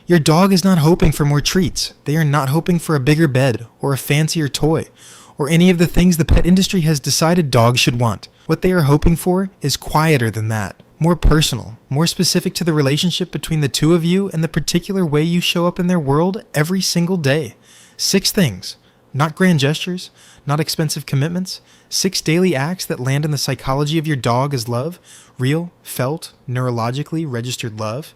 Your dog is not hoping for more treats. They are not hoping for a bigger bed or a fancier toy or any of the things the pet industry has decided dogs should want. What they are hoping for is quieter than that, more personal, more specific to the relationship between the two of you and the particular way you show up in their world every single day. 6 things, not grand gestures, not expensive commitments, 6 daily acts that land in the psychology of your dog as love, real, felt, neurologically registered love,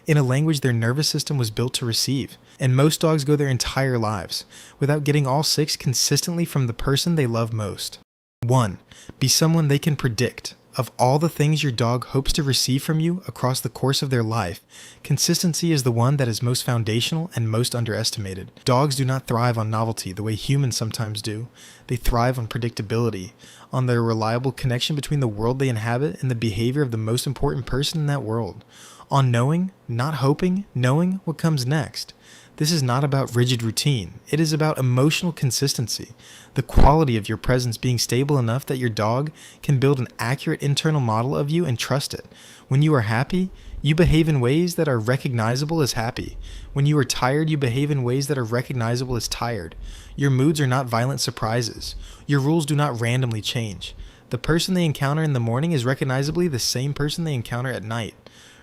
in a language their nervous system was built to receive. And most dogs go their entire lives without getting all 6 consistently from the person they love most. 1. Be someone they can predict. Of all the things your dog hopes to receive from you across the course of their life, consistency is the one that is most foundational and most underestimated. Dogs do not thrive on novelty the way humans sometimes do. They thrive on predictability, on the reliable connection between the world they inhabit and the behavior of the most important person in that world. On knowing, not hoping, knowing what comes next. This is not about rigid routine. It is about emotional consistency, the quality of your presence being stable enough that your dog can build an accurate internal model of you and trust it. When you are happy, you behave in ways that are recognizable as happy. When you are tired, you behave in ways that are recognizable as tired. Your moods are not violent surprises. Your rules do not randomly change. The person they encounter in the morning is recognizably the same person they encounter at night.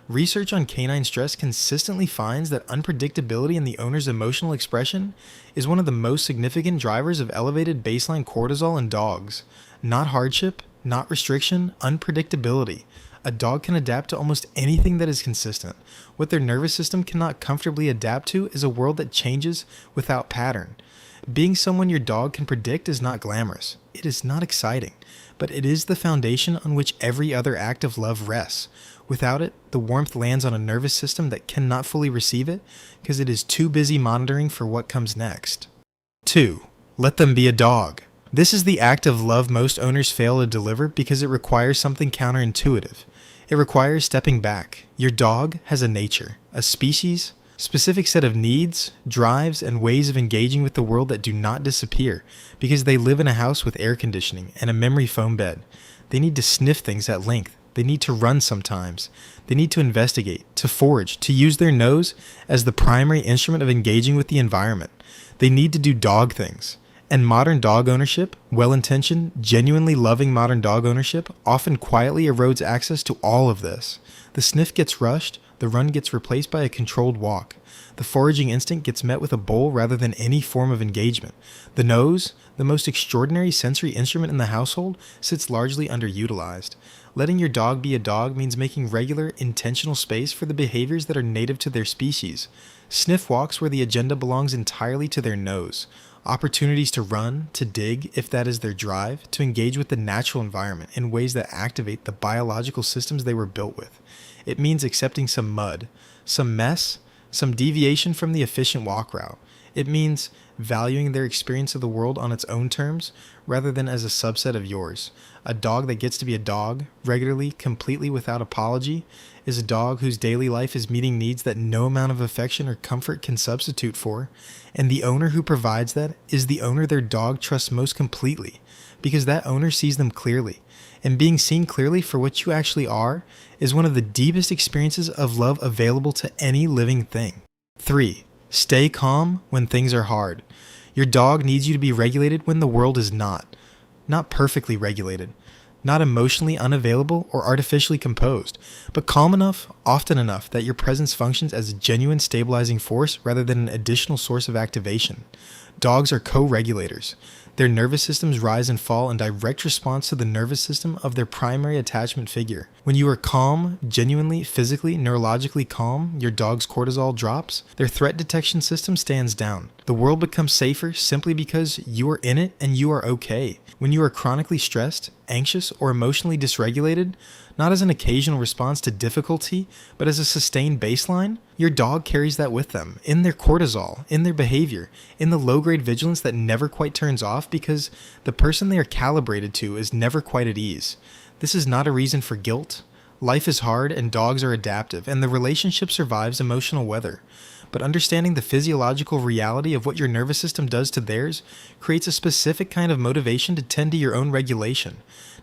Research on canine stress consistently finds that unpredictability in the owner's emotional expression is one of the most significant drivers of elevated baseline cortisol in dogs. Not hardship, not restriction, unpredictability. A dog can adapt to almost anything that is consistent. What their nervous system cannot comfortably adapt to is a world that changes without pattern. Being someone your dog can predict is not glamorous. It is not exciting, but it is the foundation on which every other act of love rests. Without it, the warmth lands on a nervous system that cannot fully receive it because it is too busy monitoring for what comes next. 2. Let them be a dog. This is the act of love most owners fail to deliver because it requires something counterintuitive. It requires stepping back. Your dog has a nature, a species, specific set of needs, drives, and ways of engaging with the world that do not disappear because they live in a house with air conditioning and a memory foam bed. They need to sniff things at length. They need to run sometimes. They need to investigate, to forage, to use their nose as the primary instrument of engaging with the environment. They need to do dog things. And modern dog ownership, well-intentioned, genuinely loving modern dog ownership, often quietly erodes access to all of this. The sniff gets rushed, the run gets replaced by a controlled walk. The foraging instinct gets met with a bowl rather than any form of engagement. The nose, the most extraordinary sensory instrument in the household, sits largely underutilized. Letting your dog be a dog means making regular, intentional space for the behaviors that are native to their species. Sniff walks where the agenda belongs entirely to their nose. Opportunities to run, to dig, if that is their drive, to engage with the natural environment in ways that activate the biological systems they were built with. It means accepting some mud, some mess, some deviation from the efficient walk route. It means valuing their experience of the world on its own terms rather than as a subset of yours. A dog that gets to be a dog, regularly, completely without apology, is a dog whose daily life is meeting needs that no amount of affection or comfort can substitute for. And the owner who provides that is the owner their dog trusts most completely, because that owner sees them clearly. And being seen clearly for what you actually are is one of the deepest experiences of love available to any living thing. 3. Stay calm when things are hard. Your dog needs you to be regulated when the world is not. Not perfectly regulated. Not emotionally unavailable or artificially composed, but calm enough, often enough, that your presence functions as a genuine stabilizing force rather than an additional source of activation. Dogs are co-regulators. Their nervous systems rise and fall in direct response to the nervous system of their primary attachment figure. When you are calm, genuinely, physically, neurologically calm, your dog's cortisol drops, their threat detection system stands down. The world becomes safer simply because you are in it and you are okay. When you are chronically stressed, anxious, or emotionally dysregulated, not as an occasional response to difficulty, but as a sustained baseline, your dog carries that with them, in their cortisol, in their behavior, in the low-grade vigilance that never quite turns off because the person they are calibrated to is never quite at ease. This is not a reason for guilt. Life is hard and dogs are adaptive, and the relationship survives emotional weather. but understanding the physiological reality of what your nervous system does to theirs creates a specific kind of motivation to tend to your own regulation,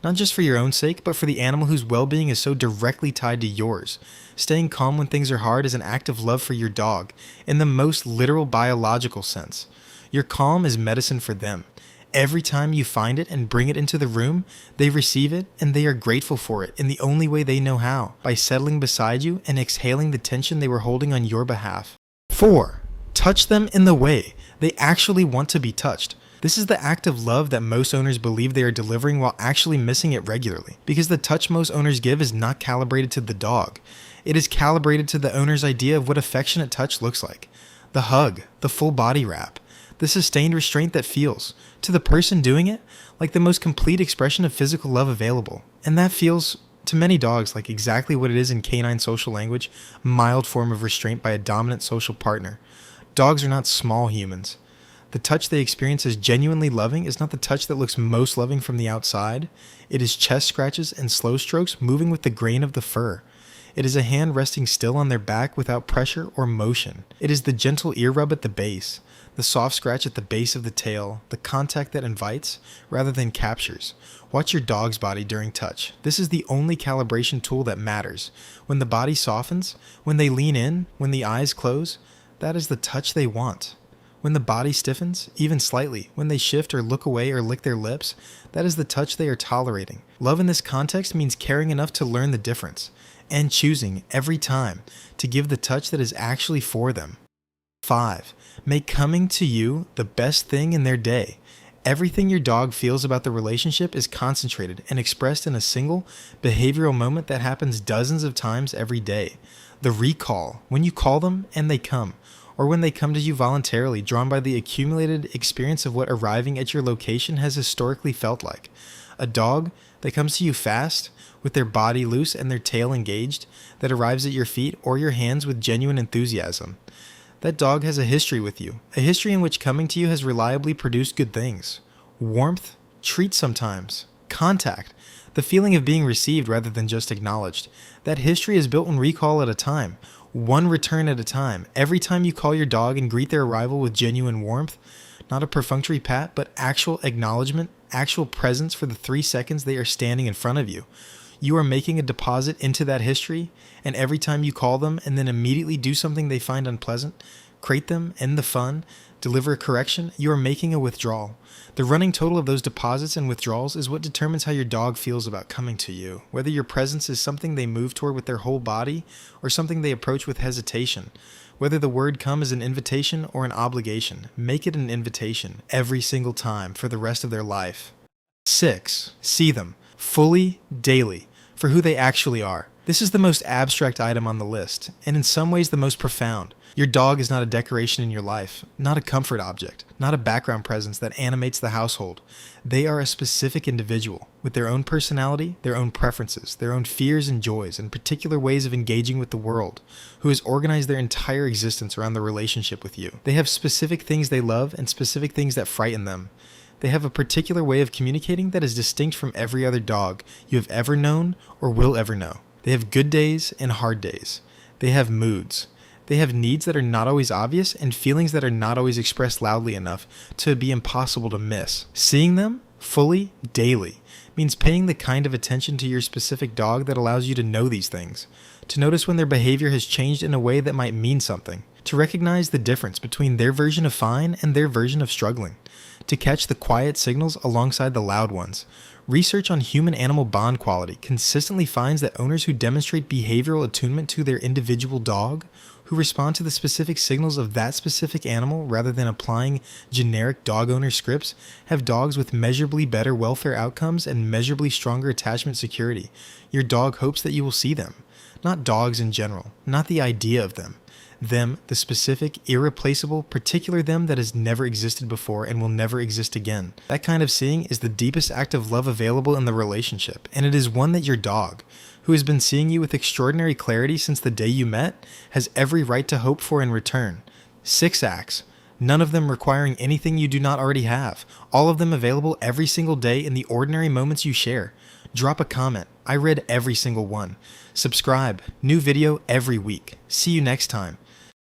not just for your own sake, but for the animal whose well-being is so directly tied to yours. Staying calm when things are hard is an act of love for your dog, in the most literal biological sense. Your calm is medicine for them. Every time you find it and bring it into the room, they receive it and they are grateful for it in the only way they know how, by settling beside you and exhaling the tension they were holding on your behalf. 4. Touch them in the way they actually want to be touched. This is the act of love that most owners believe they are delivering while actually missing it regularly, because the touch most owners give is not calibrated to the dog. It is calibrated to the owner's idea of what affectionate touch looks like. The hug, the full body wrap, the sustained restraint that feels, to the person doing it, like the most complete expression of physical love available. And that feels, to many dogs, like exactly what it is in canine social language, a mild form of restraint by a dominant social partner. Dogs are not small humans. The touch they experience as genuinely loving is not the touch that looks most loving from the outside. It is chest scratches and slow strokes moving with the grain of the fur. It is a hand resting still on their back without pressure or motion. It is the gentle ear rub at the base, the soft scratch at the base of the tail, the contact that invites rather than captures. Watch your dog's body during touch. This is the only calibration tool that matters. When the body softens, when they lean in, when the eyes close, that is the touch they want. When the body stiffens, even slightly, when they shift or look away or lick their lips, that is the touch they are tolerating. Love in this context means caring enough to learn the difference, and choosing, every time, to give the touch that is actually for them. 5. Make coming to you the best thing in their day. Everything your dog feels about the relationship is concentrated and expressed in a single behavioral moment that happens dozens of times every day. The recall, when you call them and they come, or when they come to you voluntarily, drawn by the accumulated experience of what arriving at your location has historically felt like. A dog that comes to you fast, with their body loose and their tail engaged, that arrives at your feet or your hands with genuine enthusiasm. That dog has a history with you, a history in which coming to you has reliably produced good things. Warmth, treats sometimes, contact, the feeling of being received rather than just acknowledged. That history is built one recall at a time, one return at a time. Every time you call your dog and greet their arrival with genuine warmth, not a perfunctory pat, but actual acknowledgement, actual presence for the 3 seconds they are standing in front of you. You are making a deposit into that history, and every time you call them and then immediately do something they find unpleasant, crate them, end the fun, deliver a correction, you are making a withdrawal. The running total of those deposits and withdrawals is what determines how your dog feels about coming to you, whether your presence is something they move toward with their whole body or something they approach with hesitation. Whether the word come is an invitation or an obligation, make it an invitation every single time for the rest of their life. 6. See them, fully, daily, for who they actually are. This is the most abstract item on the list, and in some ways the most profound. Your dog is not a decoration in your life, not a comfort object, not a background presence that animates the household. They are a specific individual, with their own personality, their own preferences, their own fears and joys, and particular ways of engaging with the world, who has organized their entire existence around the relationship with you. They have specific things they love and specific things that frighten them. They have a particular way of communicating that is distinct from every other dog you have ever known or will ever know. They have good days and hard days. They have moods. They have needs that are not always obvious and feelings that are not always expressed loudly enough to be impossible to miss. Seeing them fully, daily, means paying the kind of attention to your specific dog that allows you to know these things, to notice when their behavior has changed in a way that might mean something, to recognize the difference between their version of fine and their version of struggling, to catch the quiet signals alongside the loud ones. Research on human-animal bond quality consistently finds that owners who demonstrate behavioral attunement to their individual dog, who respond to the specific signals of that specific animal rather than applying generic dog owner scripts, have dogs with measurably better welfare outcomes and measurably stronger attachment security. Your dog hopes that you will see them, not dogs in general, not the idea of them. Them, the specific, irreplaceable, particular them that has never existed before and will never exist again. That kind of seeing is the deepest act of love available in the relationship, and it is one that your dog, who has been seeing you with extraordinary clarity since the day you met, has every right to hope for in return. 6 acts, none of them requiring anything you do not already have, all of them available every single day in the ordinary moments you share. Drop a comment. I read every single one. Subscribe. New video every week. See you next time.